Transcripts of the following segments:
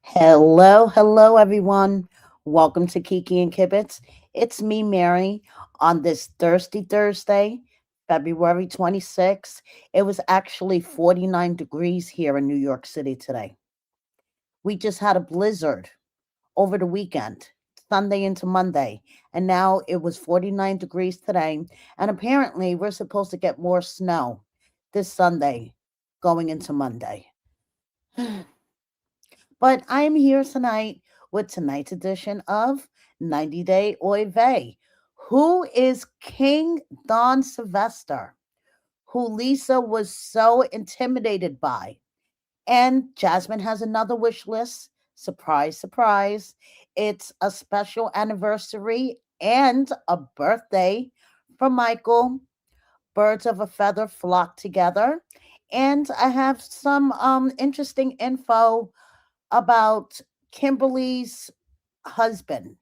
Hello, everyone. Welcome to Kiki and Kibitz. It's me, Mary, on this Thirsty Thursday, February 26th. It was actually 49 degrees here in New York City today. We just had a blizzard over the weekend, Sunday into Monday, and now it was 49 degrees today. And apparently, we're supposed to get more snow this Sunday going into Monday. But I am here tonight with tonight's edition of 90 Day Oy Vey. Who is King Don Sylvester, who Lisa was so intimidated by? And Jasmine has another wish list. Surprise, surprise. It's a special anniversary and a birthday for Mykol. Birds of a feather flock together. And I have some interesting info about Kimberly's husband.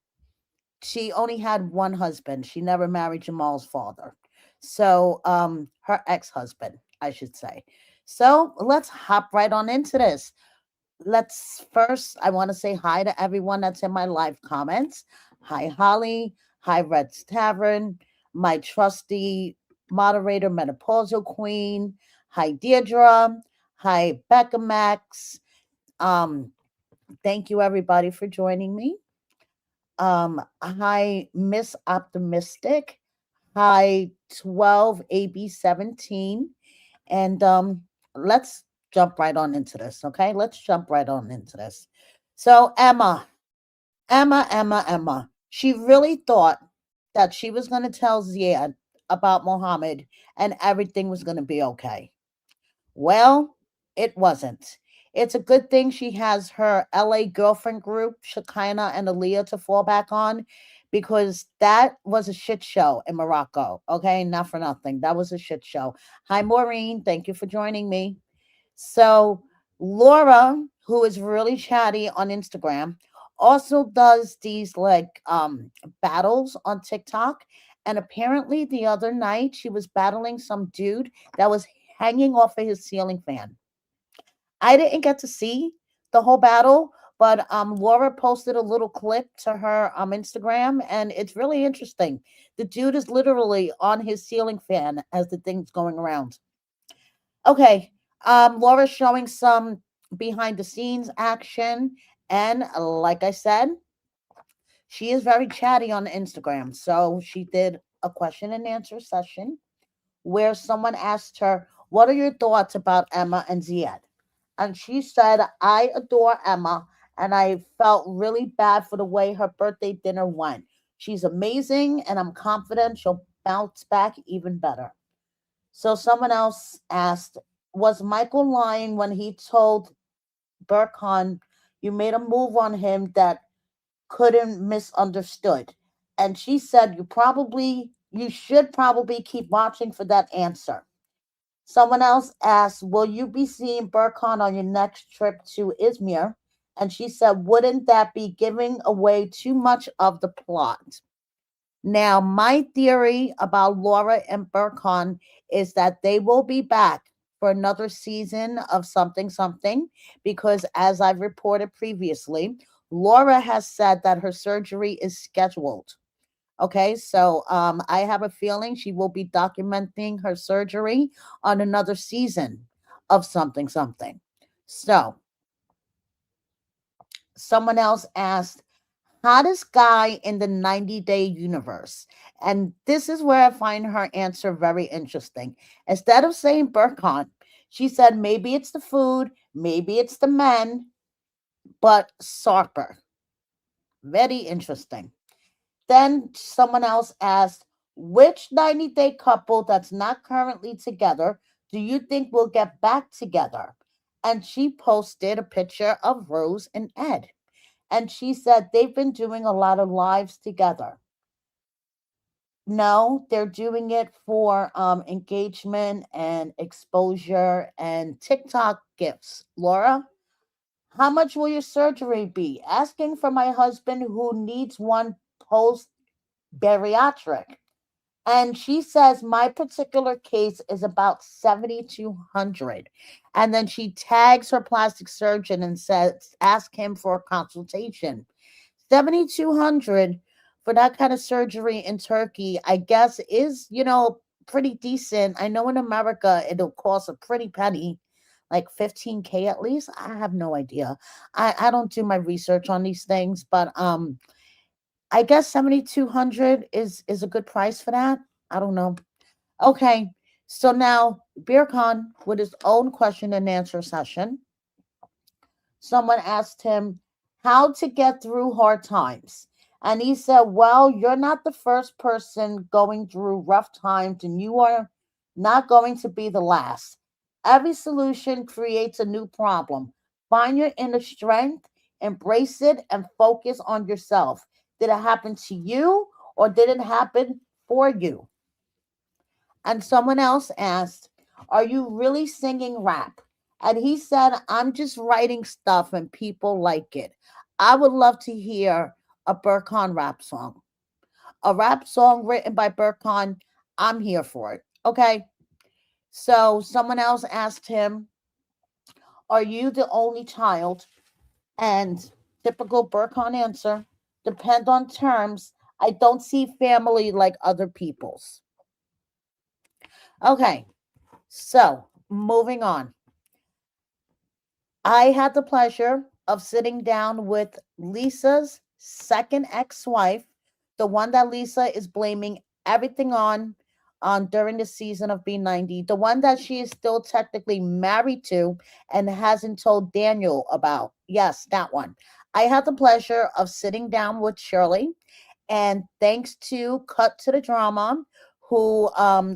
She only had one husband. She never married Jamal's father. So, her ex-husband, I should say. So, let's hop right on into this. Let's first, I want to say hi to everyone that's in my live comments. Hi, Holly. Hi, Red's Tavern. My trusty moderator, Menopausal Queen. Hi, Deirdre. Hi, Becca Max. Um, Thank you, everybody, for joining me. Hi, Miss Optimistic. Hi, 12AB17. And let's jump right on into this, okay? Let's jump right on into this. So, Emma. She really thought that she was going to tell Ziad about Mohammed and everything was going to be okay. Well, it wasn't. It's a good thing she has her LA girlfriend group, Shekinah and Aaliyah, to fall back on because that was a shit show in Morocco. Okay, not for nothing. That was a shit show. Hi, Maureen. Thank you for joining me. So, Laura, who is really chatty on Instagram, also does these like battles on TikTok. And apparently, the other night, she was battling some dude that was hanging off of his ceiling fan. I didn't get to see the whole battle, but Laura posted a little clip to her Instagram, and it's really interesting. The dude is literally on his ceiling fan as the thing's going around. Okay, Laura's showing some behind the scenes action, and like I said, she is very chatty on Instagram. So she did a question and answer session where someone asked her, "What are your thoughts about Emma and Ziad?" And she said, "I adore Emma, and I felt really bad for the way her birthday dinner went. She's amazing, and I'm confident she'll bounce back even better." So someone else asked, "Was Mykol lying when he told Burkhan you made a move on him that couldn't misunderstood?" And she said, you should probably keep watching for that answer." Someone else asked, "Will you be seeing Burkhan on your next trip to Izmir?" And she said, "Wouldn't that be giving away too much of the plot?" Now, my theory about Laura and Burkhan is that they will be back for another season of something something because, as I've reported previously, Laura has said that her surgery is scheduled. Okay, so I have a feeling she will be documenting her surgery on another season of something something. So, someone else asked, "Hottest guy in the 90-day universe?" And this is where I find her answer very interesting. Instead of saying Burkhan, she said maybe it's the food, maybe it's the men, but Sarper. Very interesting. Then someone else asked, "Which 90-day couple that's not currently together do you think will get back together?" And she posted a picture of Rose and Ed. And she said they've been doing a lot of lives together. No, they're doing it for engagement and exposure and TikTok gifts. Laura, how much will your surgery be? Asking for my husband who needs one post bariatric. And she says, my particular case is about 7,200. And then she tags her plastic surgeon and says, ask him for a consultation. 7,200 for that kind of surgery in Turkey, I guess, is, pretty decent. I know in America it'll cost a pretty penny, like 15K at least. I have no idea. I don't do my research on these things, but I guess 7,200 is a good price for that. I don't know. Okay. So now Birkan with his own question and answer session. Someone asked him how to get through hard times. And he said, well, you're not the first person going through rough times, and you are not going to be the last. Every solution creates a new problem. Find your inner strength, embrace it, and focus on yourself. Did it happen to you or did it happen for you? And someone else asked, are you really singing rap? And he said, I'm just writing stuff and people like it. I would love to hear a Burkhan rap song. A rap song written by Burkhan, I'm here for it. Okay. So someone else asked him, are you the only child? And typical Burkhan answer, depend on terms. I don't see family like other people's. Okay. So moving on. I had the pleasure of sitting down with Lisa's second ex-wife, the one that Lisa is blaming everything on during the season of B90, the one that she is still technically married to and hasn't told Daniel about. Yes, that one. I had the pleasure of sitting down with Shirley, and thanks to Cut to the Drama, who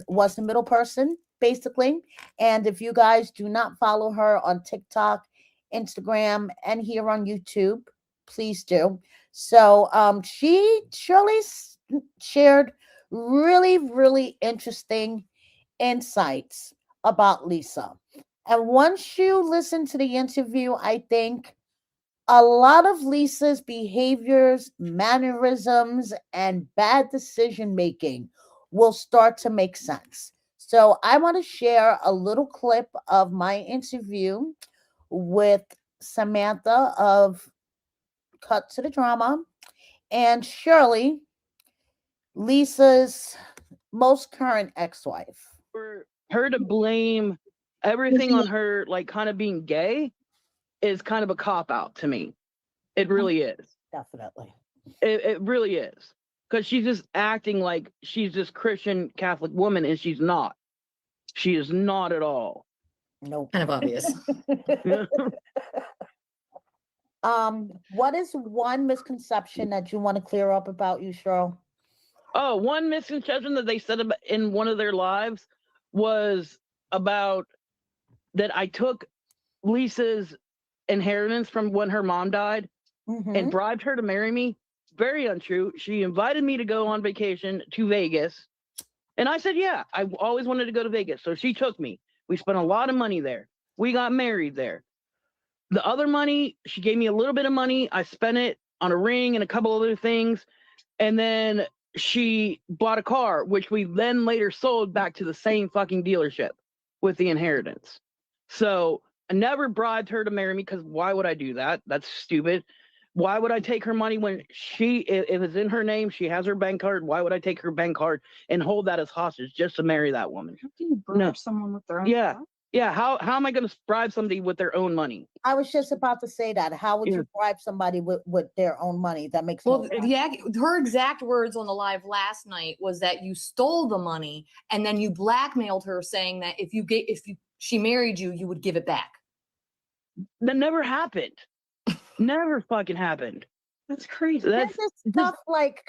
was the middle person, basically. And if you guys do not follow her on TikTok, Instagram, and here on YouTube, please do. So Shirley shared really, really interesting insights about Lisa. And once you listen to the interview, I think a lot of Lisa's behaviors, mannerisms, and bad decision making will start to make sense. So, I want to share a little clip of my interview with Samantha of Cut to the Drama and Shirley, Lisa's most current ex wife. For her to blame everything on her, like kind of being gay, is kind of a cop out to me. It really is. Definitely. It really is. Because she's just acting like she's this Christian Catholic woman, and she's not. She is not at all. Nope. Kind of obvious. What is one misconception that you want to clear up about you, Cheryl? Oh, one misconception that they said in one of their lives was about that I took Lisa's inheritance from when her mom died and bribed her to marry me. Very untrue. She invited me to go on vacation to Vegas. And I said, yeah, I always wanted to go to Vegas. So she took me. We spent a lot of money there. We got married there. The other money, she gave me a little bit of money. I spent it on a ring and a couple other things. And then she bought a car, which we then later sold back to the same fucking dealership with the inheritance. So I never bribed her to marry me, because why would I do that? That's stupid. Why would I take her money when if it's in her name, she has her bank card? Why would I take her bank card and hold that as hostage just to marry that woman? How can you bribe someone with their own money? Yeah. How am I going to bribe somebody with their own money? I was just about to say that. How would you bribe somebody with their own money? That makes well, no sense. yeah. Her exact words on the live last night was that you stole the money and then you blackmailed her, saying that if she married you, you would give it back. That never happened. Never fucking happened. That's crazy. This is stuff like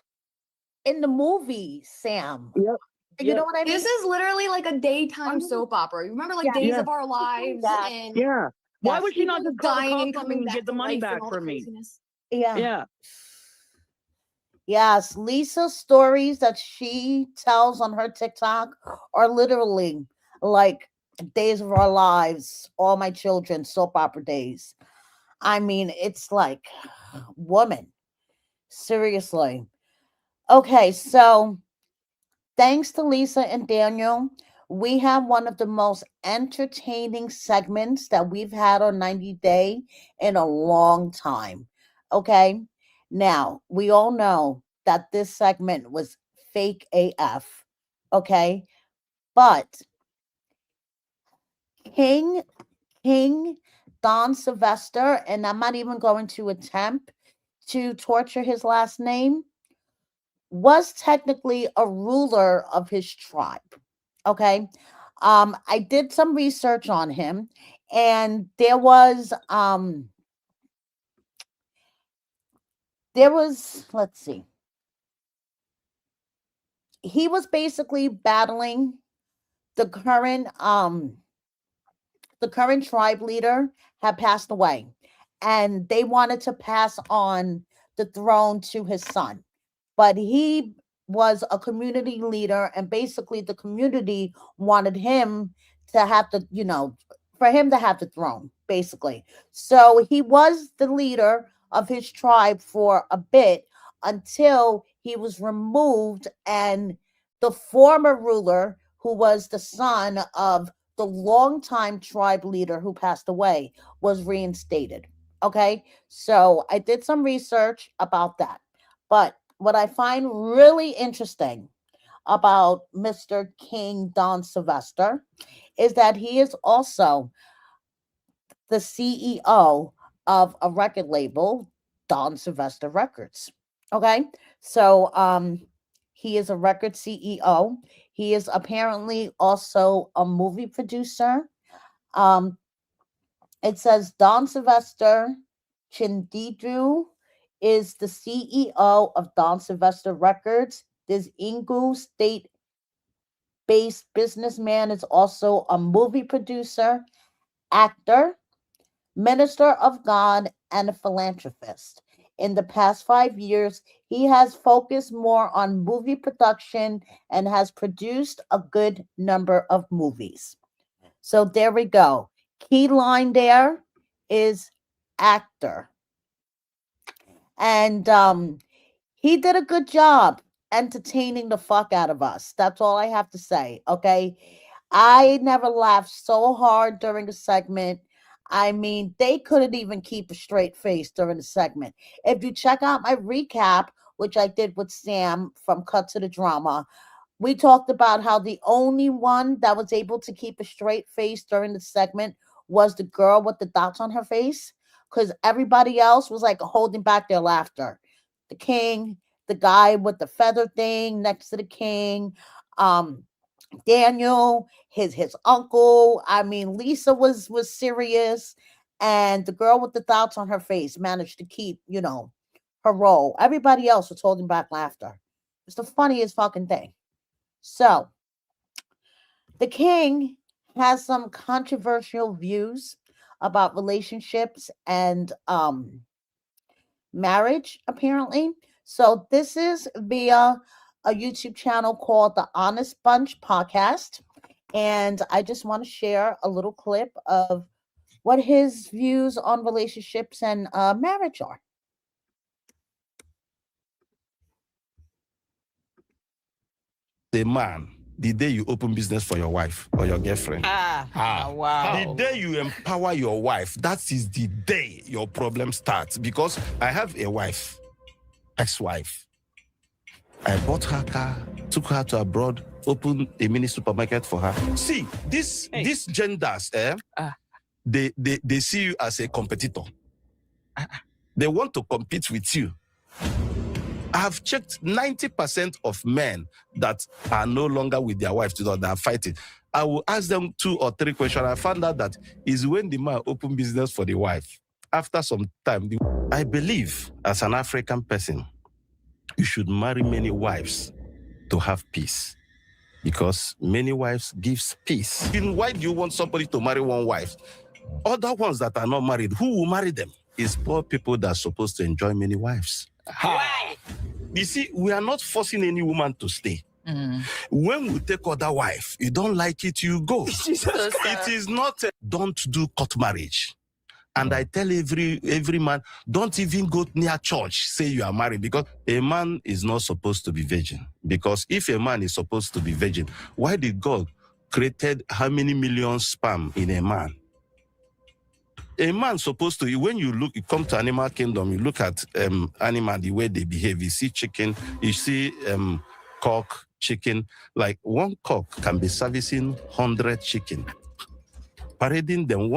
in the movie, Sam. Yep. You know what I mean? This is literally like a daytime soap opera. You remember like Days of Our Lives? And why would she not just dying and coming coming back get the to money life back and all from the me? craziness? Yeah. Yes, Lisa's stories that she tells on her TikTok are literally like Days of Our Lives, All My Children, soap opera days. I mean, it's like, woman, seriously. Okay, so thanks to Lisa and Daniel, we have one of the most entertaining segments that we've had on 90 Day in a long time. Okay. Now, we all know that this segment was fake AF. Okay. But King, King Don Sylvester, and I'm not even going to attempt to torture his last name, was technically a ruler of his tribe. Okay. I did some research on him, and there was, let's see, he was basically battling the current tribe leader had passed away, and they wanted to pass on the throne to his son, but he was a community leader, and basically the community wanted him to have for him to have the throne, basically. So he was the leader of his tribe for a bit until he was removed, and the former ruler, who was the son of the longtime tribe leader who passed away, was reinstated. Okay, so I did some research about that. But what I find really interesting about Mr. King Don Sylvester is that he is also the CEO of a record label, Don Sylvester Records. Okay, so he is a record CEO. He is apparently also a movie producer. Um, it says Don Sylvester Chindidu is the CEO of Don Sylvester Records. This Ingu state based businessman is also a movie producer, actor, minister of God, and a philanthropist. In the past 5 years, he has focused more on movie production and has produced a good number of movies. So there we go. Key line there is actor. And he did a good job entertaining the fuck out of us. That's all I have to say. Okay. I never laughed so hard during the segment. I mean, they couldn't even keep a straight face during the segment. If you check out my recap, which I did with Sam from Cut to the Drama, we talked about how the only one that was able to keep a straight face during the segment was the girl with the dots on her face, because everybody else was like holding back their laughter. The king, the guy with the feather thing next to the king, Daniel, his uncle. I mean, Lisa was serious, and the girl with the dots on her face managed to keep, her role. Everybody else was holding back laughter. It's the funniest fucking thing. So, the king has some controversial views about relationships and marriage, apparently. So, this is via a YouTube channel called The Honest Bunch Podcast. And I just want to share a little clip of what his views on relationships and marriage are. A man, the day you open business for your wife or your girlfriend. Wow. The day you empower your wife, that is the day your problem starts. Because I have a wife, ex-wife. I bought her car, took her to abroad, opened a mini supermarket for her. See, these genders, they see you as a competitor. They want to compete with you. I have checked 90% of men that are no longer with their wives, that are fighting. I will ask them 2 or 3 questions. I found out that is when the man open business for the wife. After some time, I believe as an African person, you should marry many wives to have peace. Because many wives gives peace. Why do you want somebody to marry one wife? Other ones that are not married, who will marry them? It's poor people that are supposed to enjoy many wives. Why? You see, we are not forcing any woman to stay. When we take other wife, you don't like it, you go. It is not don't do court marriage. And I tell every man, don't even go near church, say you are married, because a man is not supposed to be virgin. Because if a man is supposed to be virgin, why did God created how many million sperm in a man? A man supposed to, when you come to animal kingdom, you look at animal, the way they behave. You see chicken, you see cock, chicken. Like one cock can be servicing 100 chicken, parading them.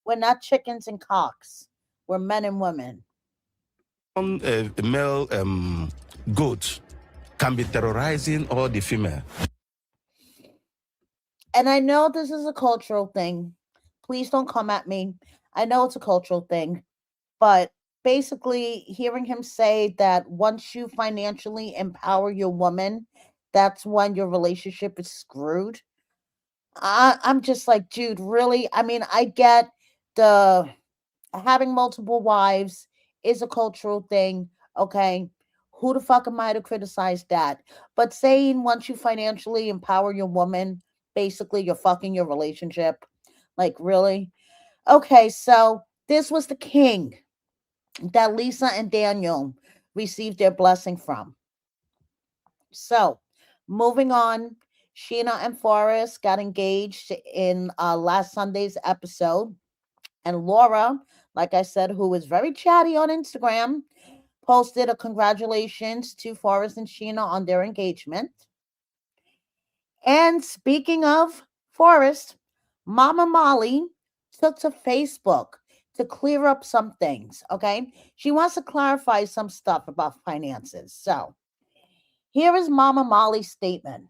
We're not chickens and cocks. We're men and women. One male goat can be terrorizing all the female. And I know this is a cultural thing. Please don't come at me. I know it's a cultural thing. But basically, hearing him say that once you financially empower your woman, that's when your relationship is screwed. I'm just like, dude, really? I mean, I get the having multiple wives is a cultural thing. Okay. Who the fuck am I to criticize that? But saying once you financially empower your woman, basically you're fucking your relationship. Like, really? Okay, so this was the king that Lisa and Daniel received their blessing from. So, moving on, Sheena and Forrest got engaged in last Sunday's episode. And Laura, like I said, who is very chatty on Instagram, posted a congratulations to Forrest and Sheena on their engagement. And speaking of Forrest, Mama Molly took to Facebook to clear up some things, okay? She wants to clarify some stuff about finances. So, here is Mama Molly's statement.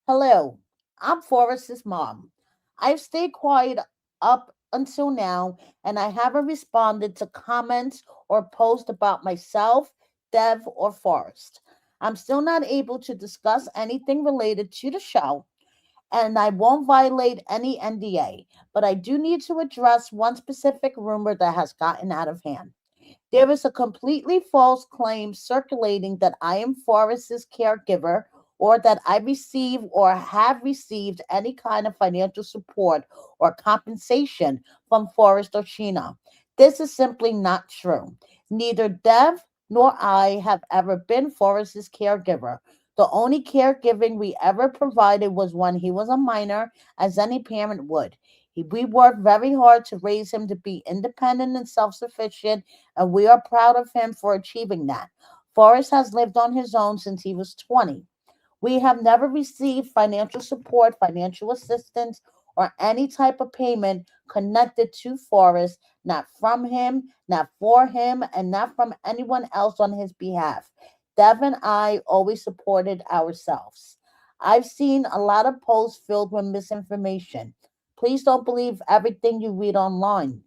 Hello, I'm Forrest's mom. I've stayed quiet up until now, and I haven't responded to comments or posts about myself, Dev, or Forrest. I'm still not able to discuss anything related to the show, and I won't violate any NDA, but I do need to address one specific rumor that has gotten out of hand. There is a completely false claim circulating that I am Forrest's caregiver or that I receive or have received any kind of financial support or compensation from Forrest or Sheena. This is simply not true. Neither Dev nor I have ever been Forrest's caregiver. The only caregiving we ever provided was when he was a minor, as any parent would. We worked very hard to raise him to be independent and self sufficient, and we are proud of him for achieving that. Forrest has lived on his own since he was 20. We have never received financial support, financial assistance, or any type of payment connected to Forrest, not from him, not for him, and not from anyone else on his behalf. Dev and I always supported ourselves. I've seen a lot of posts filled with misinformation. Please don't believe everything you read online.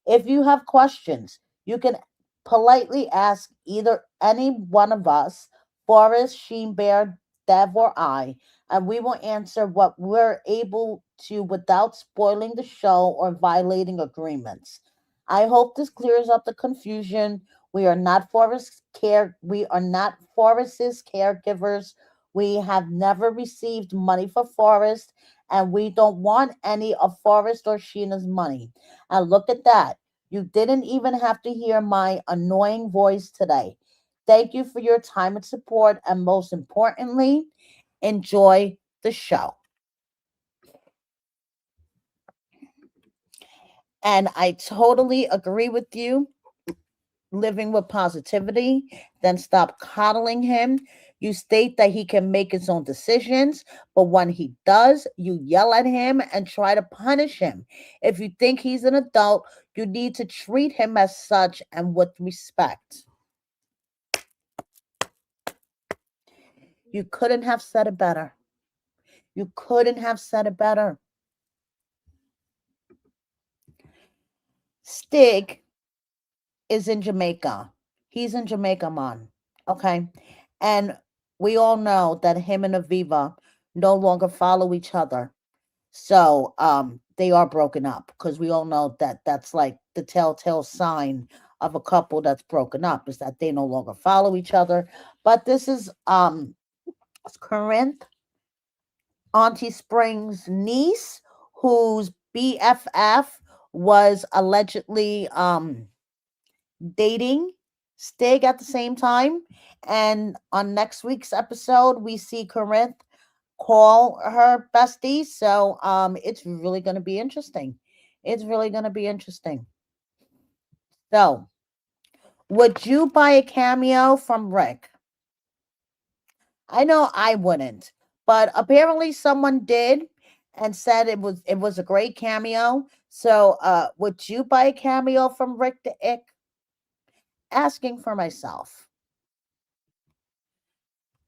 If you have questions, you can politely ask either any one of us, Forrest, Sheen Bear, Dev, or I, and we will answer what we're able to without spoiling the show or violating agreements. I hope this clears up the confusion. We are not Forrest's caregivers. We have never received money for Forrest, and we don't want any of Forrest or Sheena's money. And look at that. You didn't even have to hear my annoying voice today. Thank you for your time and support. And most importantly, enjoy the show. And I totally agree with you. Living with positivity, then stop coddling him. You state that he can make his own decisions, but when he does, you yell at him and try to punish him. If you think he's an adult, you need to treat him as such and with respect. You couldn't have said it better. You couldn't have said it better. Stig is in Jamaica. He's in Jamaica, man. Okay. And we all know that him and Aviva no longer follow each other. So they are broken up because we all know that that's like the telltale sign of a couple that's broken up is that they no longer follow each other. But this is Corinth, Auntie Spring's niece, whose BFF was allegedly dating Stig at the same time. And on next week's episode, we see Corinth call her bestie. So it's really going to be interesting. It's really going to be interesting. So, would you buy a cameo from Rick? I know I wouldn't, but apparently someone did and said it was a great cameo. So, would you buy a cameo from Rick the Ick? Asking for myself.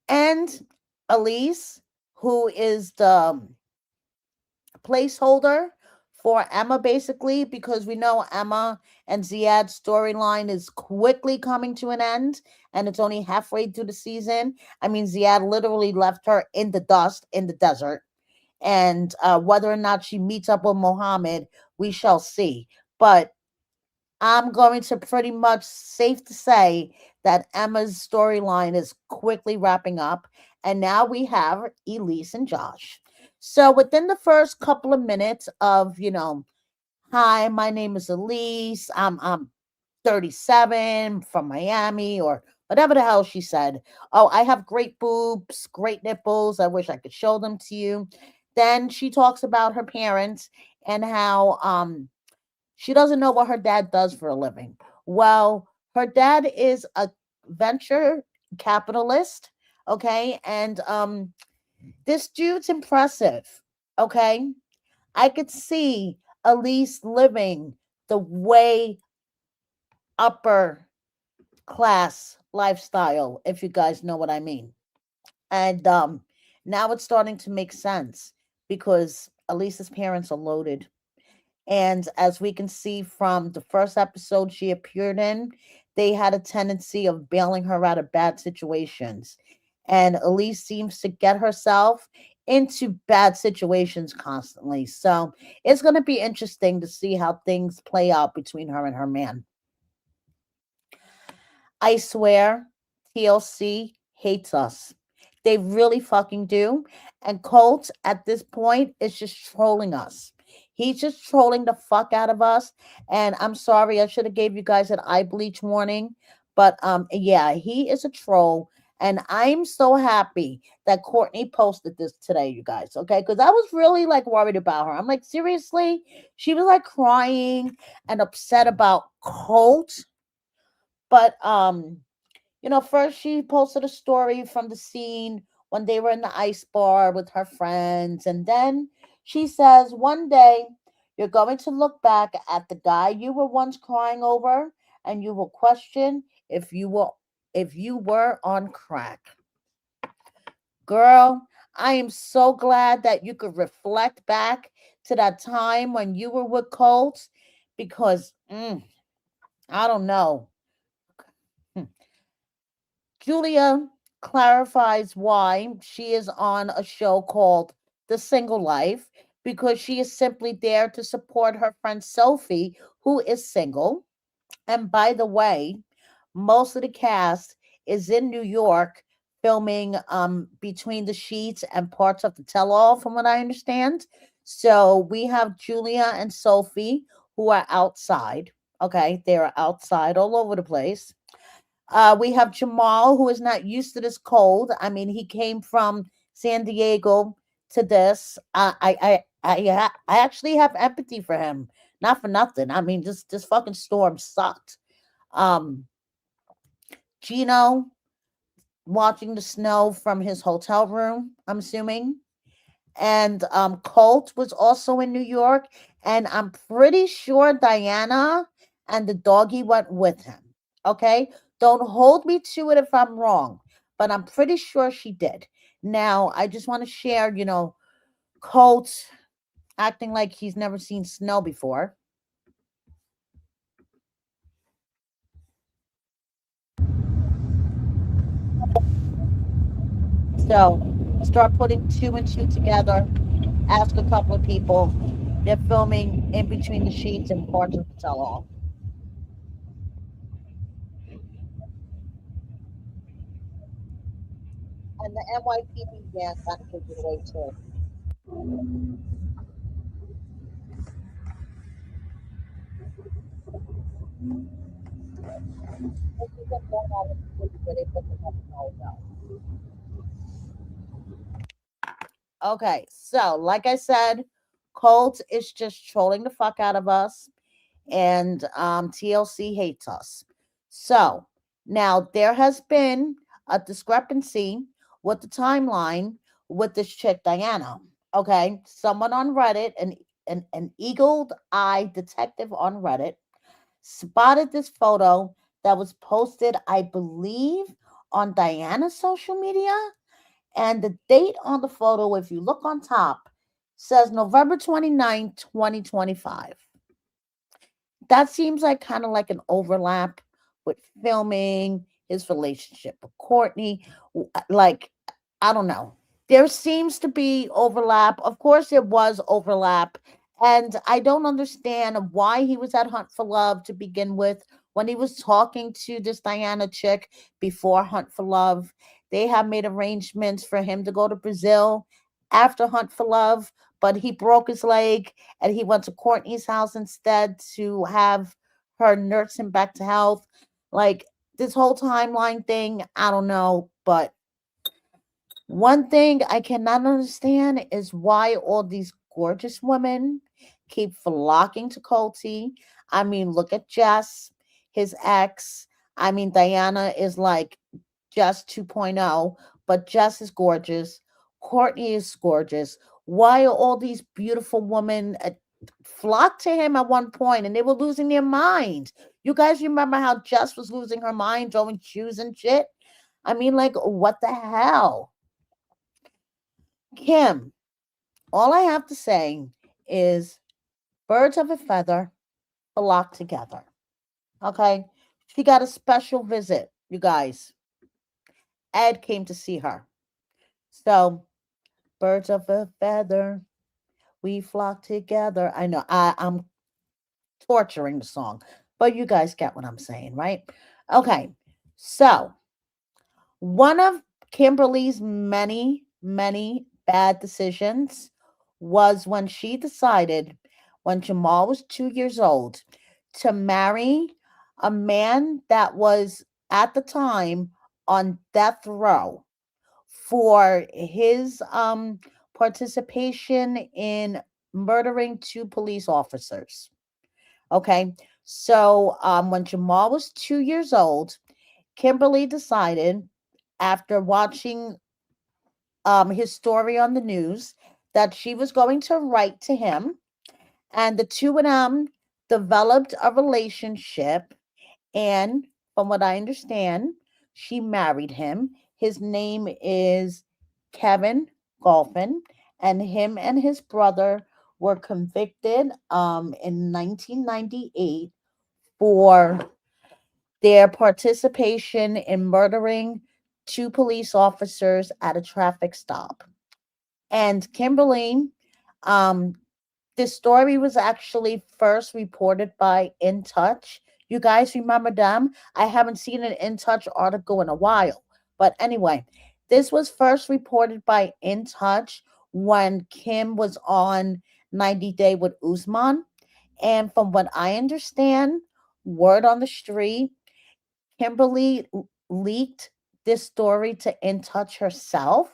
And Elise, who is the placeholder for Emma, basically, because we know Emma and Ziad's storyline is quickly coming to an end, and it's only halfway through the season. I mean, Ziad literally left her in the dust in the desert, and whether or not she meets up with Mohammed, we shall see. But I'm going to pretty much safe to say that Emma's storyline is quickly wrapping up, and now we have Elise and Josh. So within the first couple of minutes of, hi, my name is Elise. I'm 37 from Miami or whatever the hell she said. Oh, I have great boobs, great nipples. I wish I could show them to you. Then she talks about her parents and how she doesn't know what her dad does for a living. Well, her dad is a venture capitalist, okay? And this dude's impressive, okay? I could see Elise living the way upper class lifestyle, if you guys know what I mean. And now it's starting to make sense because Elise's parents are loaded. And as we can see from the first episode she appeared in, they had a tendency of bailing her out of bad situations. And Elise seems to get herself into bad situations constantly. So it's going to be interesting to see how things play out between her and her man. I swear, TLC hates us. They really fucking do. And Colt at this point is just trolling us. He's just trolling the fuck out of us. And I'm sorry, I should have gave you guys an eye bleach warning. But yeah, he is a troll. And I'm so happy that Courtney posted this today, you guys. Okay, because I was really like worried about her. I'm like, seriously? She was like crying and upset about Colt. But first she posted a story from the scene when they were in the ice bar with her friends, and then she says, "One day you're going to look back at the guy you were once crying over, and you will question if you were on crack." Girl, I am so glad that you could reflect back to that time when you were with Colt, because I don't know. Julia clarifies why she is on a show called The Single Life, because she is simply there to support her friend Sophie, who is single. And by the way, most of the cast is in New York filming Between the Sheets and parts of the Tell All, from what I understand. So we have Julia and Sophie who are outside. Okay, they're outside all over the place. We have Jamal, who is not used to this cold. I mean, he came from San Diego to this. I actually have empathy for him. Not for nothing. I mean, this fucking storm sucked. Um, Gino watching the snow from his hotel room, I'm assuming. And Colt was also in New York, and I'm pretty sure Diana and the doggy went with him. Okay, don't hold me to it if I'm wrong, but I'm pretty sure she did. Now, I just want to share, Colt acting like he's never seen snow before. So start putting two and two together. Ask a couple of people. They're filming In Between the Sheets and parts of the Tell All. And the NYPD dance kind of gives it away too. Okay, so like I said, Colt is just trolling the fuck out of us, and TLC hates us. So now there has been a discrepancy with the timeline with this chick Diana. Okay, someone on Reddit, an eagle eye detective on Reddit, spotted this photo that was posted, I believe, on Diana's social media. And the date on the photo, if you look on top, says November 29th, 2025. That seems like kind of like an overlap with filming his relationship with Courtney. Like, I don't know. There seems to be overlap. Of course, there was overlap. And I don't understand why he was at Hunt for Love to begin with. When he was talking to this Diana chick before Hunt for Love, they have made arrangements for him to go to Brazil after Hunt for Love, but he broke his leg and he went to Courtney's house instead to have her nurse him back to health. Like, this whole timeline thing, I don't know, but one thing I cannot understand is why all these gorgeous women keep flocking to Colty. I mean, look at Jess, his ex. I mean, Diana is like Jess 2.0, but Jess is gorgeous. Courtney is gorgeous. Why are all these beautiful women flocked to him at one point and they were losing their minds? You guys remember how Jess was losing her mind, throwing shoes and shit? I mean, like, what the hell? Kim, all I have to say is birds of a feather flock together. Okay? She got a special visit, you guys. Ed came to see her. So, birds of a feather, we flock together. I know I'm torturing the song, but you guys get what I'm saying, right? Okay. So, one of Kimberly's many, many bad decisions was when she decided, when Jamal was 2 years old, to marry a man that was at the time on death row for his participation in murdering two police officers. Okay. So when Jamal was 2 years old, Kimberly decided, after watching his story on the news, that she was going to write to him, and the two of them developed a relationship. And from what I understand, she married him. His name is Kevin Golfin, and him and his brother were convicted in 1998 for their participation in murdering two police officers at a traffic stop. And Kimberly, um, this story was actually first reported by In Touch. You guys remember them? I haven't seen an In Touch article in a while. But anyway, this was first reported by In Touch when Kim was on 90 Day with Usman. And from what I understand, word on the street, Kimberly leaked this story to In Touch herself,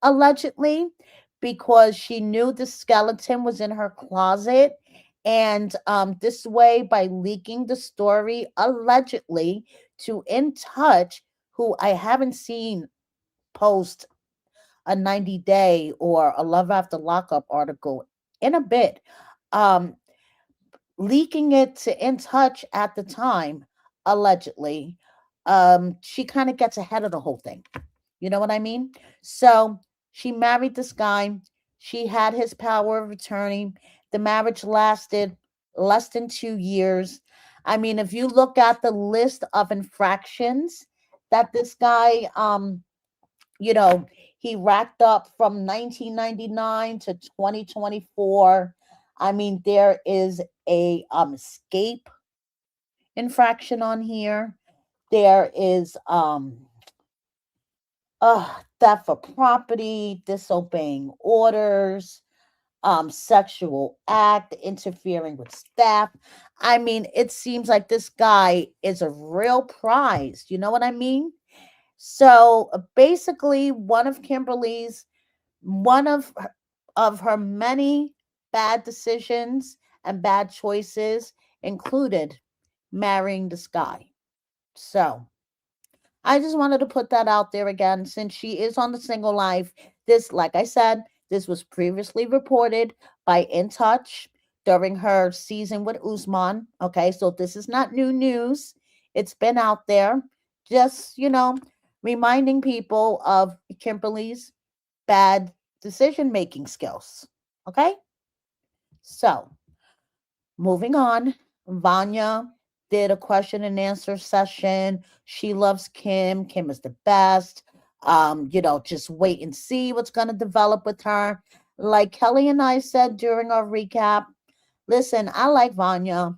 allegedly, because she knew the skeleton was in her closet. And this way, by leaking the story allegedly to In Touch, who I haven't seen post a 90 Day or a Love After Lockup article in a bit, um, leaking it to In Touch at the time, allegedly, she kind of gets ahead of the whole thing. You know what I mean? So she married this guy. She had his power of attorney. The marriage lasted less than 2 years. I mean, if you look at the list of infractions that this guy, you know, he racked up from 1999 to 2024. I mean, there is a escape infraction on here. There is theft for property, disobeying orders, sexual act, interfering with staff. I mean, it seems like this guy is a real prize. You know what I mean? So basically, one of her many bad decisions and bad choices included marrying this guy. So I just wanted to put that out there again since she is on the single life. This, like I said, this was previously reported by In Touch during her season with Usman. Okay, so this is not new news. It's been out there. Just, reminding people of Kimberly's bad decision making skills. Okay, so moving on, Vanya did a question and answer session. She loves Kim. Kim is the best. Just wait and see what's going to develop with her. Like Kelly and I said during our recap, listen, I like Vanya,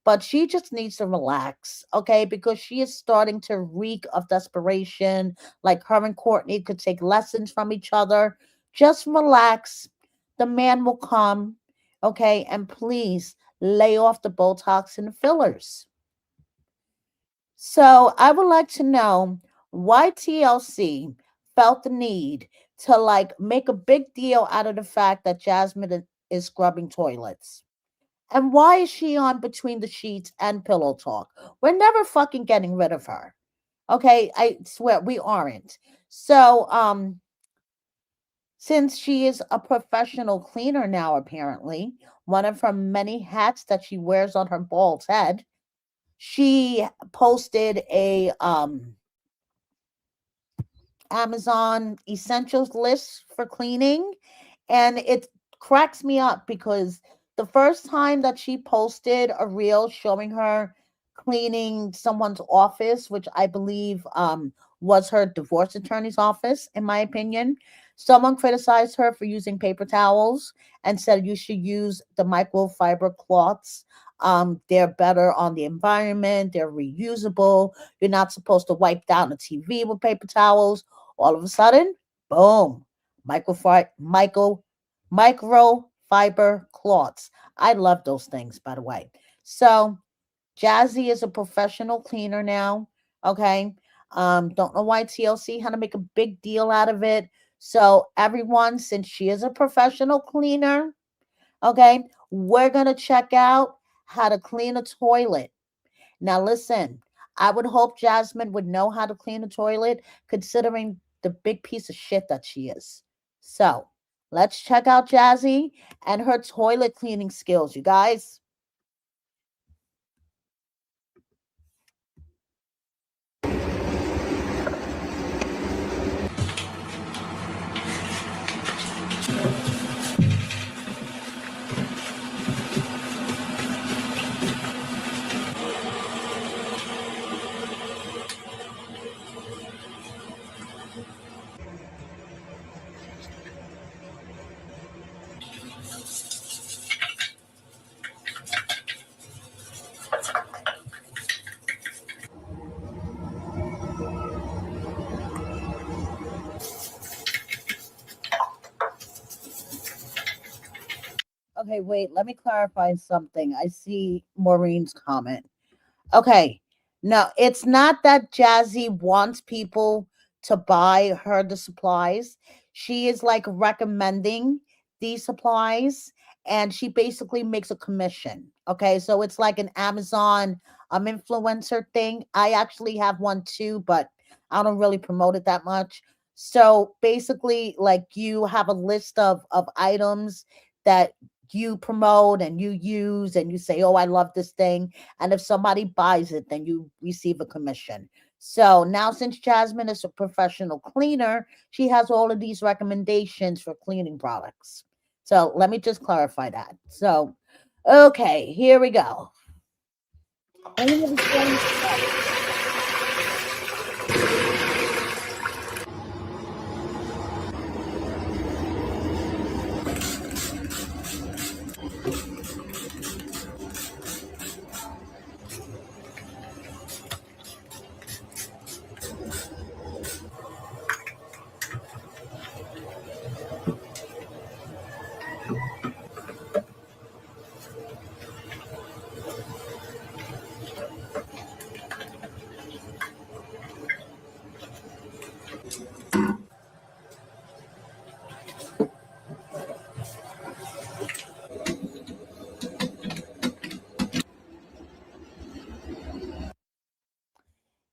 but she just needs to relax, okay? Because she is starting to reek of desperation. Like her and Courtney could take lessons from each other. Just relax. The man will come, okay? And please lay off the Botox and the fillers. So I would like to know why TLC felt the need to like make a big deal out of the fact that Jasmine is scrubbing toilets. And why is she on Between the Sheets and Pillow Talk? We're never fucking getting rid of her. Okay, I swear we aren't. So, since she is a professional cleaner now, apparently, one of her many hats that she wears on her bald head, she posted a Amazon essentials list for cleaning, and it cracks me up because the first time that she posted a reel showing her cleaning someone's office, which I believe was her divorce attorney's office, in my opinion, someone criticized her for using paper towels and said you should use the microfiber cloths. They're better on the environment, they're reusable. You're not supposed to wipe down a TV with paper towels. All of a sudden, boom, microfiber cloths. I love those things, by the way. So Jazzy is a professional cleaner now. Okay. Don't know why TLC had to make a big deal out of it. So everyone, since she is a professional cleaner, okay, we're gonna check out how to clean a toilet. Now listen, I would hope Jasmine would know how to clean a toilet, considering the big piece of shit that she is. So let's check out Jazzy and her toilet cleaning skills, you guys. Okay, wait, let me clarify something. I see Maureen's comment. Okay. No, it's not that Jazzy wants people to buy her the supplies. She is like recommending these supplies and she basically makes a commission. Okay. So it's like an Amazon influencer thing. I actually have one too, but I don't really promote it that much. So basically, like you have a list of items that you promote and you use and you say, oh, I love this thing, and if somebody buys it, then you receive a commission. So now, since Jasmine is a professional cleaner, she has all of these recommendations for cleaning products. So let me just clarify that. So, okay, here we go.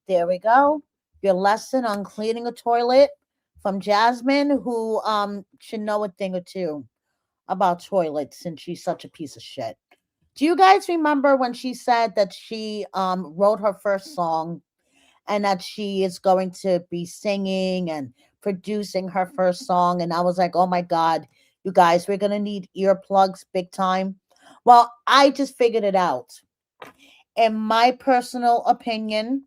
There we go. Your lesson on cleaning a toilet from Jasmine, who should know a thing or two about toilets since she's such a piece of shit. Do you guys remember when she said that she wrote her first song and that she is going to be singing and producing her first song? And I was like, oh my God, you guys, we're going to need earplugs big time. Well, I just figured it out. In my personal opinion,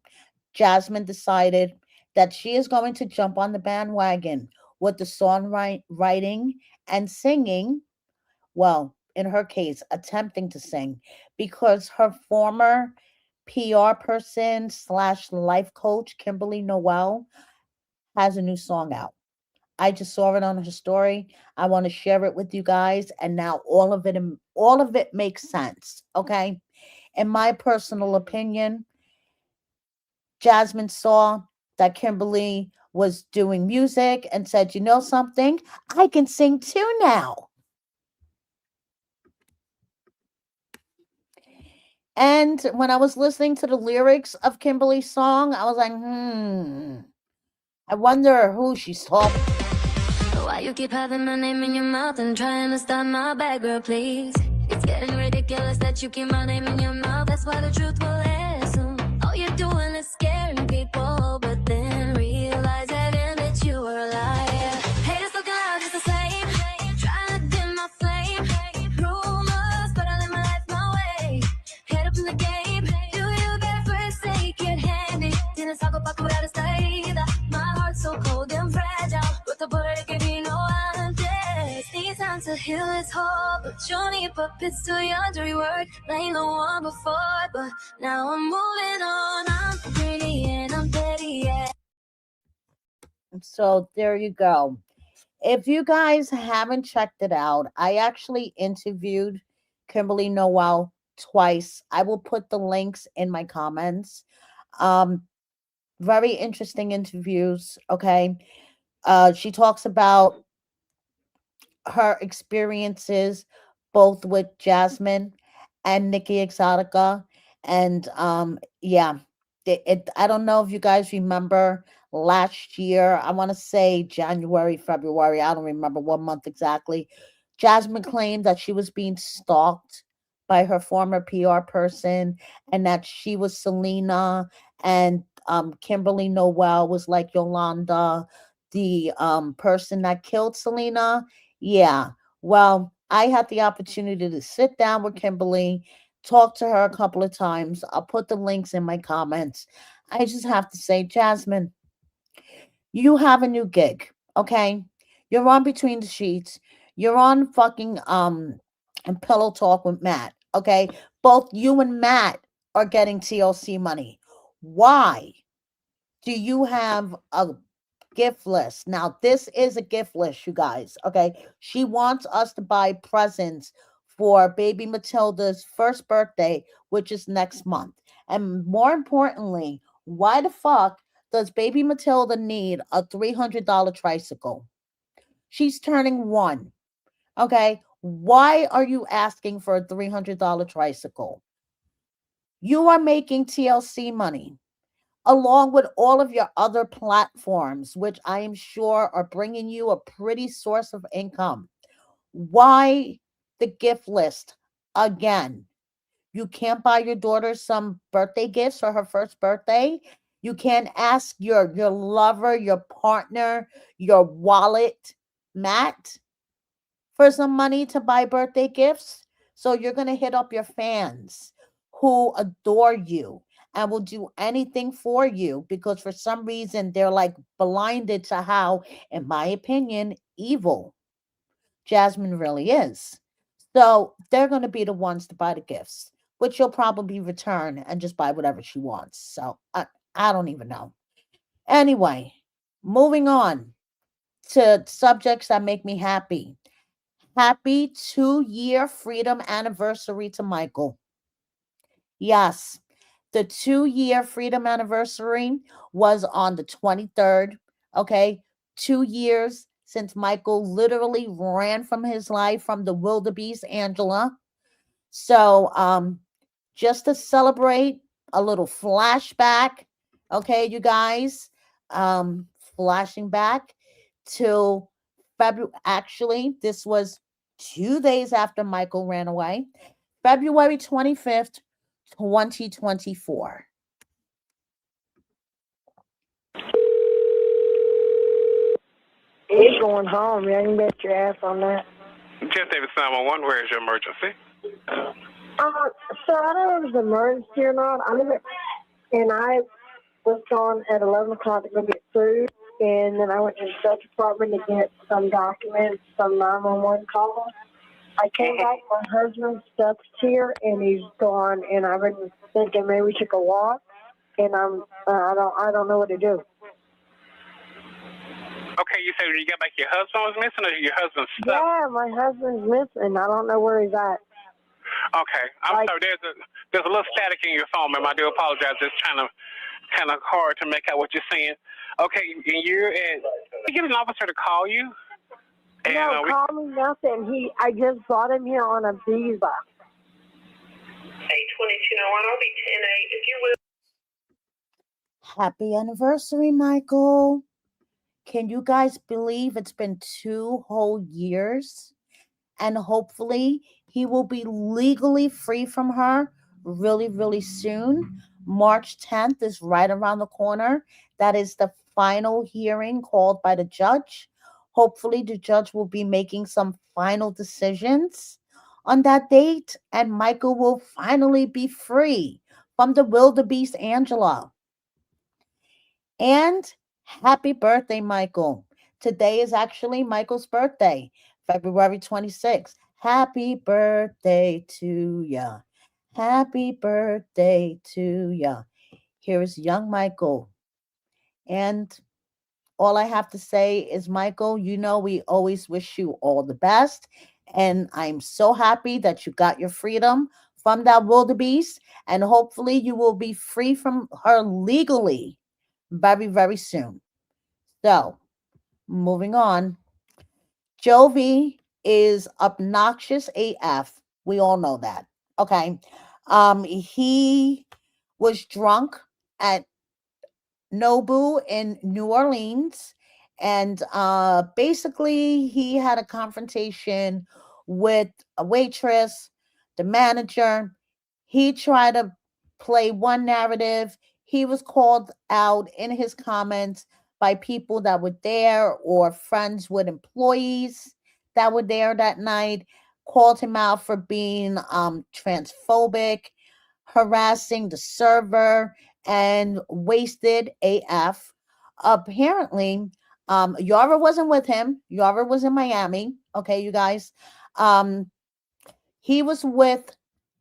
Jasmine decided that she is going to jump on the bandwagon with the songwriting and singing. Well, in her case, attempting to sing because her former PR person slash life coach, Kimberly Noel, has a new song out. I just saw it on her story. I want to share it with you guys, and now all of it makes sense. Okay, in my personal opinion, Jasmine saw that Kimberly was doing music and said, "You know something? I can sing too now." And when I was listening to the lyrics of Kimberly's song, I was like, I wonder who she's talking. Why you keep having my name in your mouth and trying to stop my bad girl, please? It's getting ridiculous that you keep my name in your mouth. That's why the truth will listen. All you're doing is scaring people, but then realize that you were a liar. Haters looking loud just the same, trying to dim my flame. Rumors, but I live my life my way. Head up in the game. Do you get first take it handy? Didn't talk about curada estaída. My heart's so cold and fragile. With the bullet it can be no antes. Need time to heal this heart, but you need puppets to your dirty work. Ain't no one before, but now I'm moving on. I'm pretty and I'm petty, yeah. So there you go. If you guys haven't checked it out, I actually interviewed Kimberly Noel twice. I will put the links in my comments. Um, Very interesting interviews. Okay. She talks about her experiences both with Jasmine and Nikki Exotica. And yeah, I don't know if you guys remember last year, I want to say January, February, I don't remember what month exactly. Jasmine claimed that she was being stalked by her former PR person and that she was Selena and Kimberly Noel was like Yolanda, the person that killed Selena. Yeah. Well, I had the opportunity to sit down with Kimberly, talk to her a couple of times. I'll put the links in my comments. I just have to say, Jasmine, you have a new gig, okay? You're on Between the Sheets. You're on fucking and Pillow Talk with Matt, okay? Both you and Matt are getting TLC money. Why do you have a gift list? Now, this is a gift list, you guys. Okay. She wants us to buy presents for baby Matilda's first birthday, which is next month. And more importantly, why the fuck does baby Matilda need a $300 tricycle? She's turning one. Okay. Why are you asking for a $300 tricycle? You are making TLC money along with all of your other platforms, which I am sure are bringing you a pretty source of income. Why the gift list again? You can't buy your daughter some birthday gifts for her first birthday. You can't ask your lover, your partner, your wallet, Matt, for some money to buy birthday gifts. So you're going to hit up your fans who adore you and will do anything for you because for some reason they're like blinded to how, in my opinion, evil Jasmine really is. So they're going to be the ones to buy the gifts, which you'll probably return and just buy whatever she wants. So I don't even know. Anyway, moving on to subjects that make me happy. Happy 2-year freedom anniversary to Mykol. Yes, the 2-year freedom anniversary was on the 23rd. Okay, 2 years since Mykol literally ran from his life from the wildebeest Angela. So, just to celebrate a little flashback. Okay, you guys. Flashing back to February. Actually, this was 2 days after Mykol ran away. February 25th, 2024. He's going home. You can bet your ass on that. Jeff Davis 911, where is your emergency? So I don't know if it's an emergency or not. And I was gone at 11 o'clock to go get food, and then I went to the State Department to get some documents, some 911 calls. I came back, my husband's stuck's here, and he's gone, and I've been thinking maybe we took a walk, and I don't know what to do. Okay, you said when you got back your husband was missing, or your husband's stuck? Yeah, my husband's missing. I don't know where he's at. Okay, I'm sorry. There's a little static in your phone, ma'am. I do apologize. It's kind of hard to make out what you're saying. Okay, and you're at. You get an officer to call you. And, no, call me nothing. I just brought him here on a visa. 82201. I'll be 10-8 if you will. Happy anniversary, Mykol. Can you guys believe it's been 2 whole years? And hopefully he will be legally free from her really, really soon. March 10th is right around the corner. That is the final hearing called by the judge. Hopefully the judge will be making some final decisions on that date, and Mykol will finally be free from the wildebeest Angela. And happy birthday, Mykol. Today is actually Mykol's birthday, February 26th. Happy birthday to ya. Happy birthday to ya. Here is young Mykol. And all I have to say is, Mykol, you know we always wish you all the best. And I'm so happy that you got your freedom from that wildebeest. And hopefully you will be free from her legally very, very soon. So, moving on. Jovi is obnoxious AF. We all know that. Okay. He was drunk at Nobu in New Orleans, and basically he had a confrontation with a waitress, the manager. He tried to play one narrative. He was called out in his comments by people that were there or friends with employees that were there that night, called him out for being transphobic, harassing the server, and wasted AF. Apparently, Yara wasn't with him. Yara was in Miami. Okay, you guys. He was with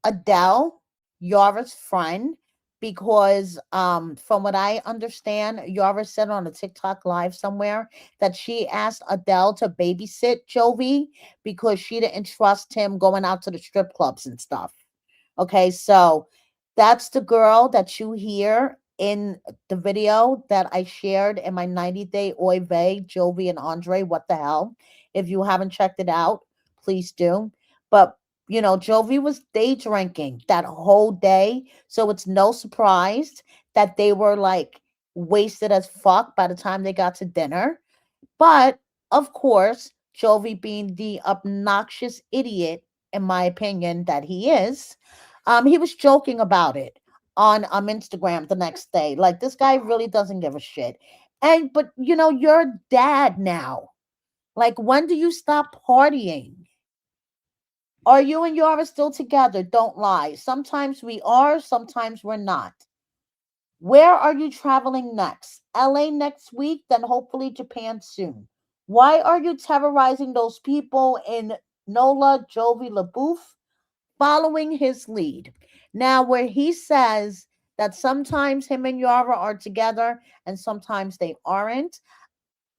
Adele, Yara's friend, because from what I understand, Yara said on a TikTok live somewhere that she asked Adele to babysit Jovi because she didn't trust him going out to the strip clubs and stuff. Okay, so that's the girl that you hear in the video that I shared in my 90-day Oy vey, Jovi and Andre. What the hell? If you haven't checked it out, please do. But Jovi was day drinking that whole day. So it's no surprise that they were like wasted as fuck by the time they got to dinner. But of course, Jovi, being the obnoxious idiot, in my opinion, that he is, he was joking about it on Instagram the next day. Like, this guy really doesn't give a shit. But you're a dad now. Like, when do you stop partying? Are you and Yara still together? Don't lie. Sometimes we are, sometimes we're not. Where are you traveling next? LA next week, then hopefully Japan soon. Why are you terrorizing those people in NOLA, Jovi LaBouffe, following his lead? Now, where he says that sometimes him and Yara are together and sometimes they aren't,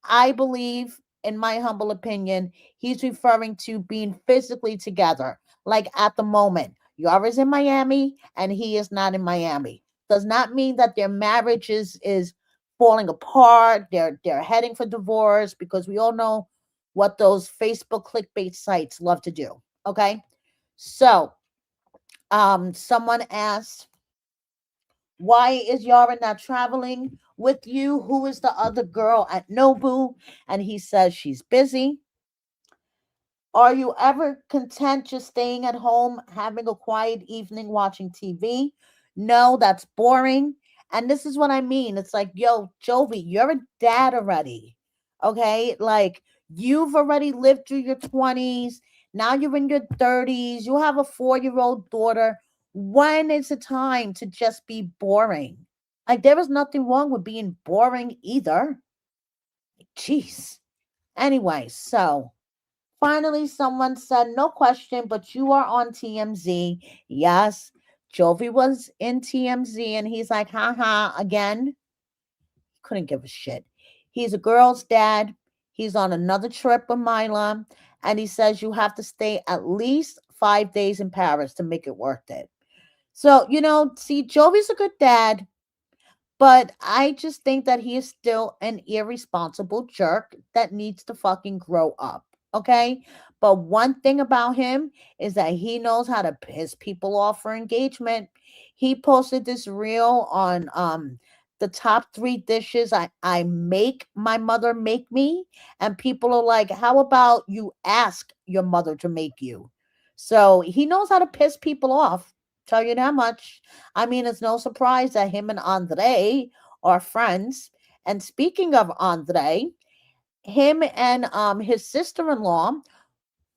I believe, in my humble opinion, he's referring to being physically together. Like at the moment, Yara's in Miami and he is not in Miami. Does not mean that their marriage is falling apart. They're heading for divorce, because we all know what those Facebook clickbait sites love to do. Okay, so someone asked, Why is Yara not traveling with you? Who is the other girl at Nobu? And he says she's busy. Are you ever content just staying at home, having a quiet evening watching TV? No, that's boring. And this is what I mean. It's like, yo, Jovi, you're a dad already. Okay? Like, you've already lived through your 20s. Now you're in your 30s. You have a 4-year-old daughter. When is the time to just be boring? Like, there is nothing wrong with being boring either. Jeez. Anyway, so finally, someone said, no question, but you are on TMZ. Yes, Jovi was in TMZ, and he's like, haha, again. Couldn't give a shit. He's a girl's dad. He's on another trip with Mila, and he says you have to stay at least 5 days in Paris to make it worth it. So, see, Jovi's a good dad. But I just think that he is still an irresponsible jerk that needs to fucking grow up. Okay? But one thing about him is that he knows how to piss people off for engagement. He posted this reel on the top 3 dishes I make my mother make me. And people are like, how about you ask your mother to make you? So he knows how to piss people off. Tell you that much. I mean, it's no surprise that him and Andre are friends. And speaking of Andre, him and his sister-in-law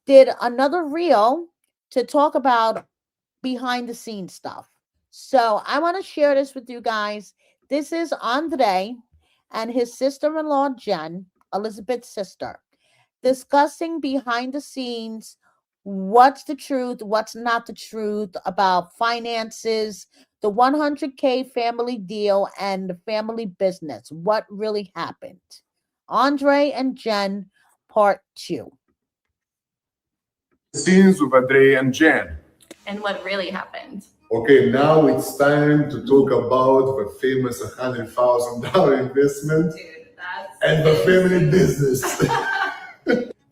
did another reel to talk about behind the scenes stuff. So I want to share this with you guys. This is Andre and his sister-in-law, Jen, Elizabeth's sister, discussing behind the scenes what's the truth, what's not the truth about finances, the 100K family deal, and the family business. What really happened? Andre and Jen, part 2. Scenes with Andre and Jen. And what really happened. Okay, now it's time to talk about the famous $100,000 investment. Dude, that's and the family business.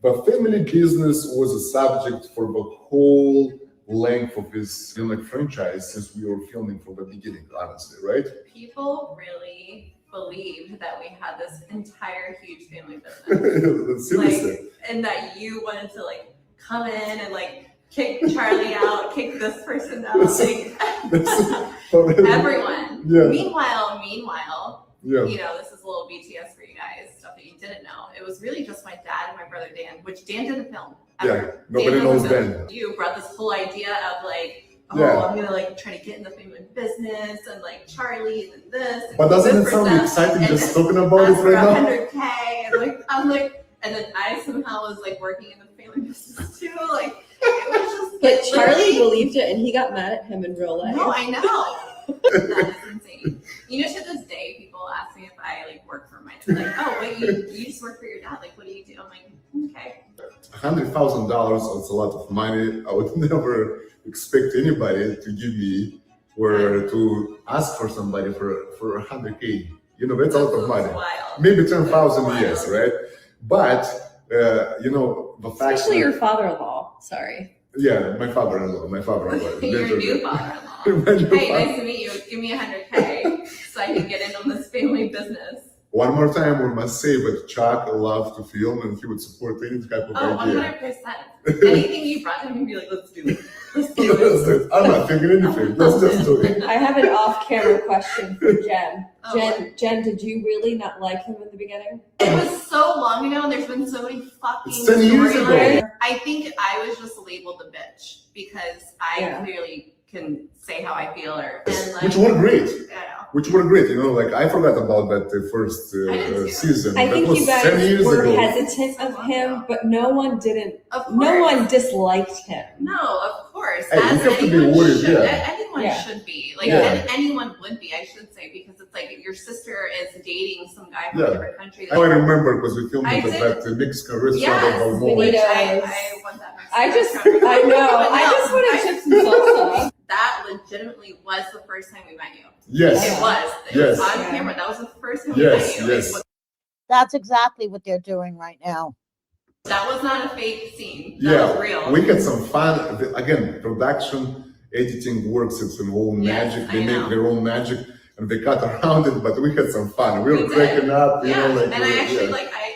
The family business was a subject for the whole length of this franchise since we were filming from the beginning, honestly, right? People really believed that we had this entire huge family business. Seriously. And that you wanted to come in and kick Charlie out, kick this person out, everyone. Yeah. Meanwhile, yeah. This is a little BTS for you guys, stuff that you didn't know. It was really just my dad and my brother Dan, which Dan didn't film. Ever. Yeah, nobody knows Dan. You brought this whole idea of I'm gonna try to get in the family business and Charlie and this. But doesn't it sound exciting just talking about it right now? 100K and I'm and then I somehow was working in the family business too. It was just. But Charlie believed it, and he got mad at him in real life. No, I know. That is insane. To this day, people ask me if I work for my dad. Oh, wait, you just work for your dad? What do you do? I'm like, okay. $100,000 is a lot of money. I would never expect anybody to give me or to ask for somebody for 100K. That's a lot of money. Wild. Maybe 10,000, yes, right? But the fact. Especially your father-in-law. Sorry. Yeah, my father-in-law. Your new father-in-law. Hey, nice to meet you. Give me 100K so I can get in on this family business. One more time, we must say that Chuck loved to film and he would support any type of idea. 100%. Anything you brought him, he'd be like, let's do it. Let's do it. I'm not thinking anything. Let's just do it. I have an off-camera question for Jen. Jen, did you really not like him in the beginning? It was so long ago, and there's been so many fucking it's 10 years ago. I think I was just labeled a bitch because I clearly can say how I feel, which were great. I know. Which were great, I forgot about that first season. I think was you guys 10 years were ago. hesitant of him, but no one didn't. No one disliked him. No, of course. Hey, as you have to be anyone worried, should. yeah. Anyone should be. Anyone would be, I should say, because it's your sister is dating some guy from a different country. I remember because we filmed it at the Mexican restaurant of Balboa. I want that Mexican I know. I just wanted chips and salsa. That legitimately was the first time we met you. Yes. It was. It was on camera. That was the first time we met you. Yes. That's exactly what they're doing right now. That was not a fake scene. That was real. We had some fun. Again, production, editing works. It's an own magic. They make their own magic. and they cut around it, but we had some fun. We were We did. cracking up, you Yeah, know, like and I actually yeah. like I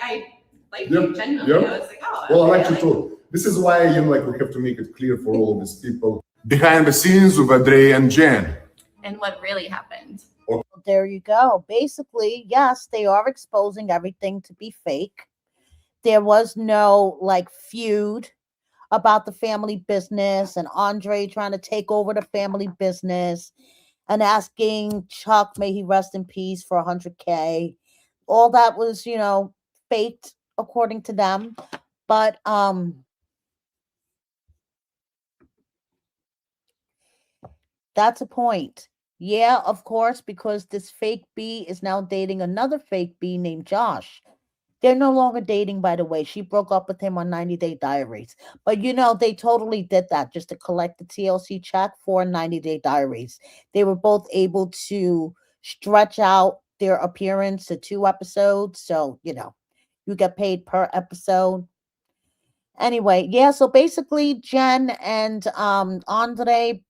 like Yep, you genuinely. yep. I was like, oh, Well, I okay, like you too. This is why, you know, like we have to make it clear for all of these people. Behind the scenes with Andre and Jen. And what really happened. There you go. Basically, yes, they are exposing everything to be fake. There was no like feud about the family business and Andre trying to take over the family business and asking Chuck, may he rest in peace, for 100K. All that was, faked according to them. But that's a point. Yeah, of course, because this fake B is now dating another fake B named Josh. They're no longer dating, by the way. She broke up with him on 90 Day Diaries. But they totally did that just to collect the TLC check for 90 Day Diaries. They were both able to stretch out their appearance to 2 episodes. So, you get paid per episode. Anyway, yeah, so basically Jen and Andre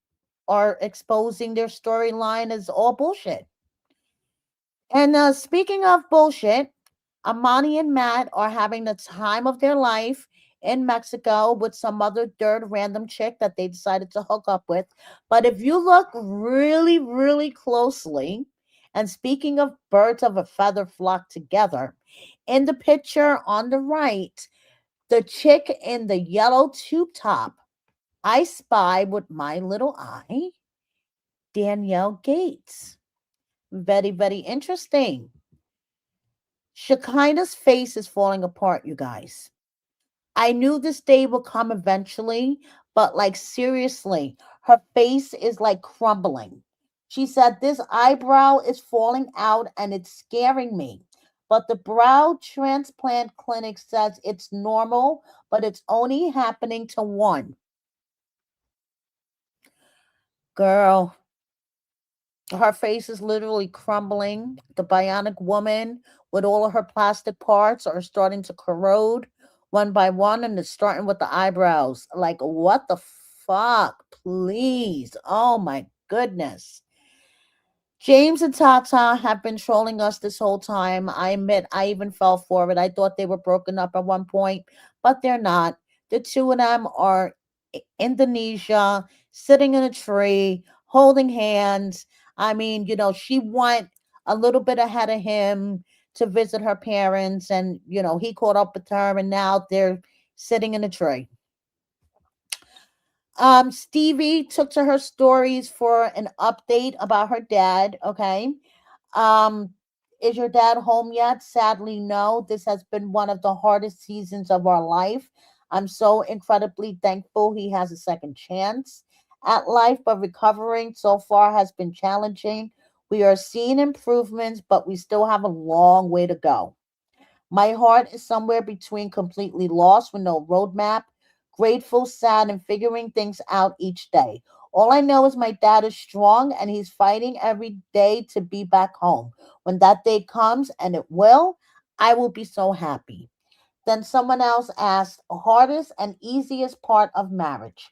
are exposing their storyline as all bullshit. And speaking of bullshit, Amani and Matt are having the time of their life in Mexico with some other dirt random chick that they decided to hook up with. But if you look really, really closely, and speaking of birds of a feather flock together, in the picture on the right, the chick in the yellow tube top, I spy with my little eye Danielle Gates. Very, very interesting. Shekinah's face is falling apart, you guys. I knew this day would come eventually, but like seriously, her face is like crumbling. She said, this eyebrow is falling out and it's scaring me. But the brow transplant clinic says it's normal, but it's only happening to one. Girl, her face is literally crumbling. The bionic woman with all of her plastic parts are starting to corrode one by one, and it's starting with the eyebrows. Like, what the fuck? Please. Oh my goodness. James and Tata have been trolling us this whole time. I admit I even fell for it. I thought they were broken up at one point, but they're not. The two of them are Indonesia, sitting in a tree, holding hands. I mean, she went a little bit ahead of him to visit her parents, and he caught up with her, and now they're sitting in a tree. Stevie took to her stories for an update about her dad. Okay. Um, is your dad home yet? Sadly, no. This has been one of the hardest seasons of our life. I'm so incredibly thankful he has a second chance at life, but recovering so far has been challenging. We are seeing improvements, but we still have a long way to go. My heart is somewhere between completely lost with no roadmap, grateful, sad, and figuring things out each day. All I know is my dad is strong and he's fighting every day to be back home. When that day comes, and it will, I will be so happy. Then someone else asked, hardest and easiest part of marriage.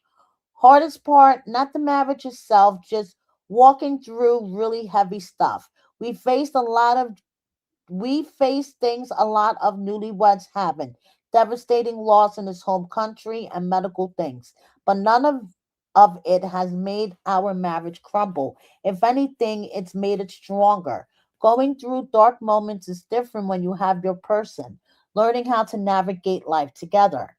Hardest part, not the marriage itself, just walking through really heavy stuff. We face things a lot of newlyweds haven't. Devastating loss in his home country and medical things. But none of it has made our marriage crumble. If anything, it's made it stronger. Going through dark moments is different when you have your person. Learning how to navigate life together.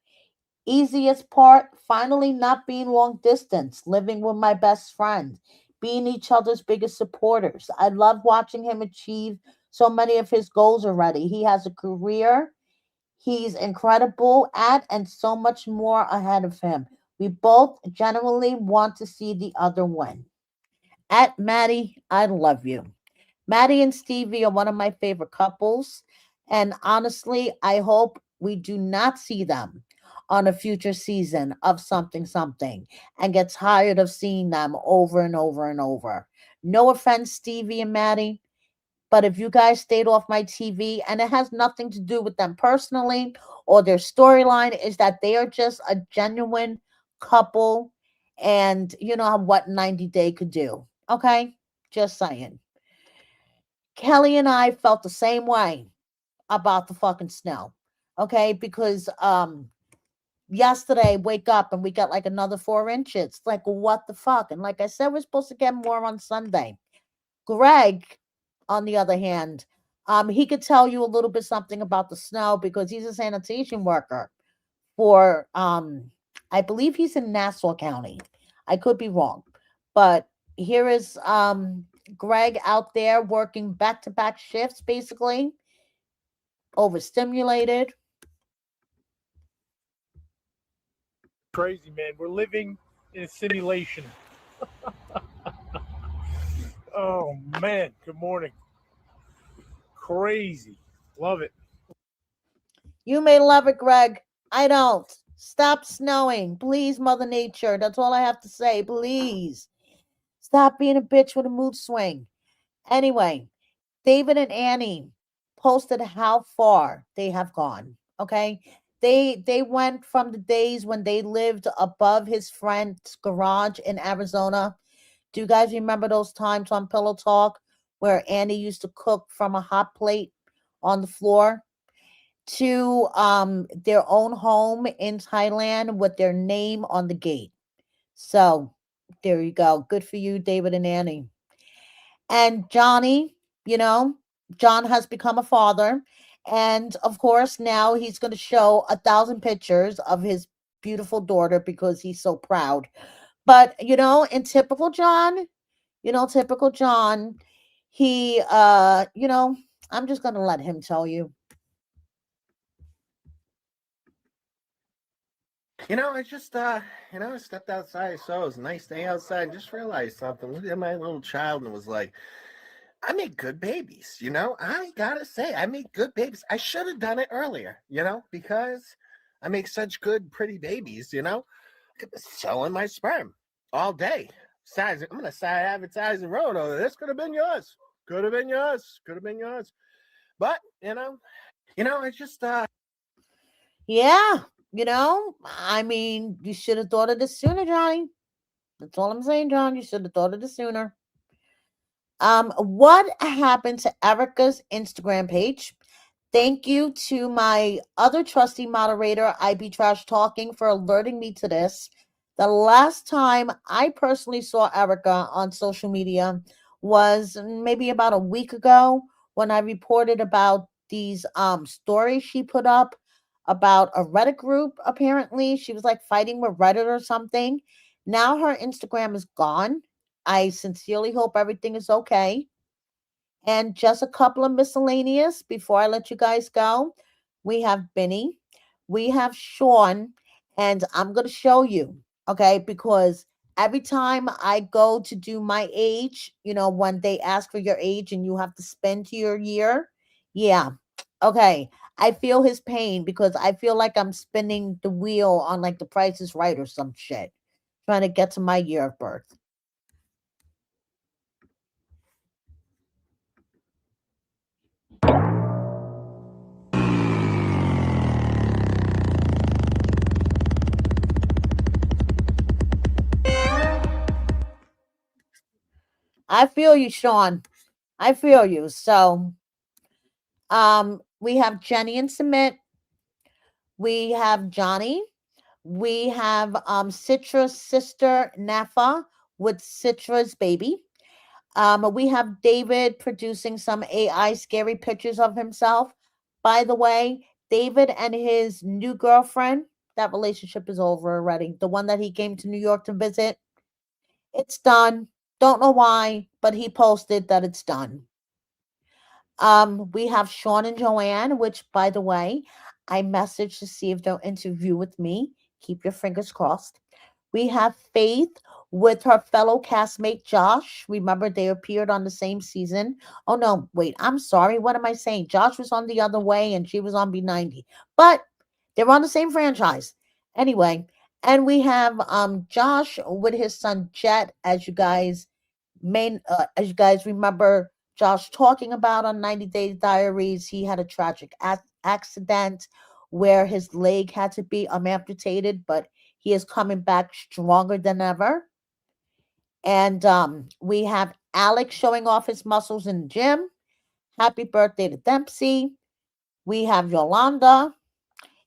Easiest part, finally not being long distance, living with my best friend, being each other's biggest supporters. I love watching him achieve so many of his goals already. He has a career he's incredible at and so much more ahead of him. We both genuinely want to see the other win. At Maddie, I love you. Maddie and Stevie are one of my favorite couples. And honestly, I hope we do not see them on a future season of something something and get tired of seeing them over and over and over. No offense, Stevie and Maddie, but if you guys stayed off my TV, and it has nothing to do with them personally or their storyline, is that they are just a genuine couple, and you know what 90 Day could do. Okay? Just saying. Kelly and I felt the same way about the fucking snow. Okay, because yesterday wake up and we got like another 4 inches. Like what the fuck? And like I said, we're supposed to get more on Sunday. Greg, on the other hand, he could tell you a little bit something about the snow because he's a sanitation worker for I believe he's in Nassau County. I could be wrong. But here is Greg out there working back to back shifts basically, overstimulated. Crazy, man. We're living in a simulation. Oh man, good morning. Crazy. Love it. You may love it, Greg. I don't. Stop snowing. Please, Mother Nature. That's all I have to say. Please. Stop being a bitch with a mood swing. Anyway, David and Annie posted how far they have gone. Okay. They went from the days when they lived above his friend's garage in Arizona. Do you guys remember those times on Pillow Talk where Annie used to cook from a hot plate on the floor? To their own home in Thailand with their name on the gate. So there you go. Good for you, David and Annie. And Johnny, John has become a father. And of course, now he's going to show 1,000 pictures of his beautiful daughter because he's so proud. But, in typical John, he, I'm just going to let him tell you. I just, I stepped outside. I saw it was a nice day outside and just realized something. Looked at my little child and was like, I make good babies, I gotta say, I make good babies. I should have done it earlier, because I make such good, pretty babies, I could be selling my sperm all day. I'm going to start advertising Rono. This could have been yours. Could have been yours. Could have been yours. But, I just, Yeah, I mean, you should have thought of this sooner, Johnny. That's all I'm saying, John. You should have thought of this sooner. What happened to Erica's Instagram page? Thank you to my other trusty moderator, IB Trash Talking, for alerting me to this. The last time I personally saw Erica on social media was maybe about a week ago when I reported about these stories she put up about a Reddit group. Apparently, she was like fighting with Reddit or something. Now her Instagram is gone. I sincerely hope everything is okay. And just a couple of miscellaneous before I let you guys go. We have Benny, we have Sean, and I'm going to show you, okay? Because every time I go to do my age, when they ask for your age and you have to spend your year, yeah, okay. I feel his pain because I feel like I'm spinning the wheel on like the Price is Right or some shit, trying to get to my year of birth. I feel you, Sean. I feel you. So, we have Jenny and Submit. We have Johnny. We have Citra's sister Nafa with Citra's baby. We have David producing some AI scary pictures of himself. By the way, David and his new girlfriend, that relationship is over already. The one that he came to New York to visit, it's done. Don't know why, but he posted that it's done. We have Sean and Joanne, which, by the way, I messaged to see if they'll interview with me. Keep your fingers crossed. We have Faith with her fellow castmate Josh. Remember, they appeared on the same season. Oh, no, wait, I'm sorry. What am I saying? Josh was on The Other Way and she was on B90. But they're on the same franchise. Anyway, and we have Josh with his son Jet, as you guys remember Josh talking about on 90 Day Diaries. He had a tragic accident where his leg had to be amputated, but he is coming back stronger than ever. And we have Alex showing off his muscles in the gym. Happy birthday to Dempsey. We have Yolanda.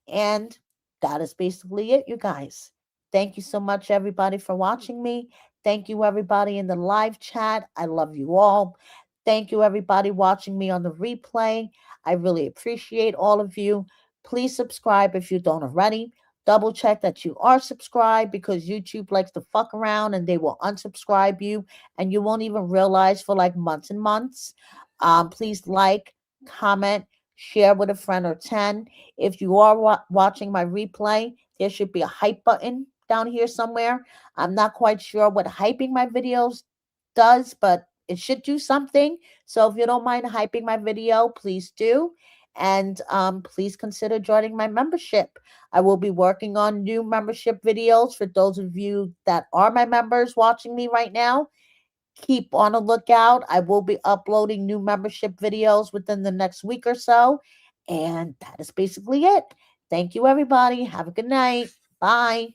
And that is basically it, you guys. Thank you so much, everybody, for watching me. Thank you, everybody in the live chat. I love you all. Thank you, everybody watching me on the replay. I really appreciate all of you. Please subscribe if you don't already. Double check that you are subscribed, because YouTube likes to fuck around and they will unsubscribe you and you won't even realize for like months and months. Please like, comment, share with a friend or 10. If you are watching my replay, there should be a hype button down here somewhere. I'm not quite sure what hyping my videos does, but it should do something. So if you don't mind hyping my video, please do. And please consider joining my membership. I will be working on new membership videos for those of you that are my members watching me right now. Keep on a lookout. I will be uploading new membership videos within the next week or so. And that is basically it. Thank you, everybody. Have a good night. Bye.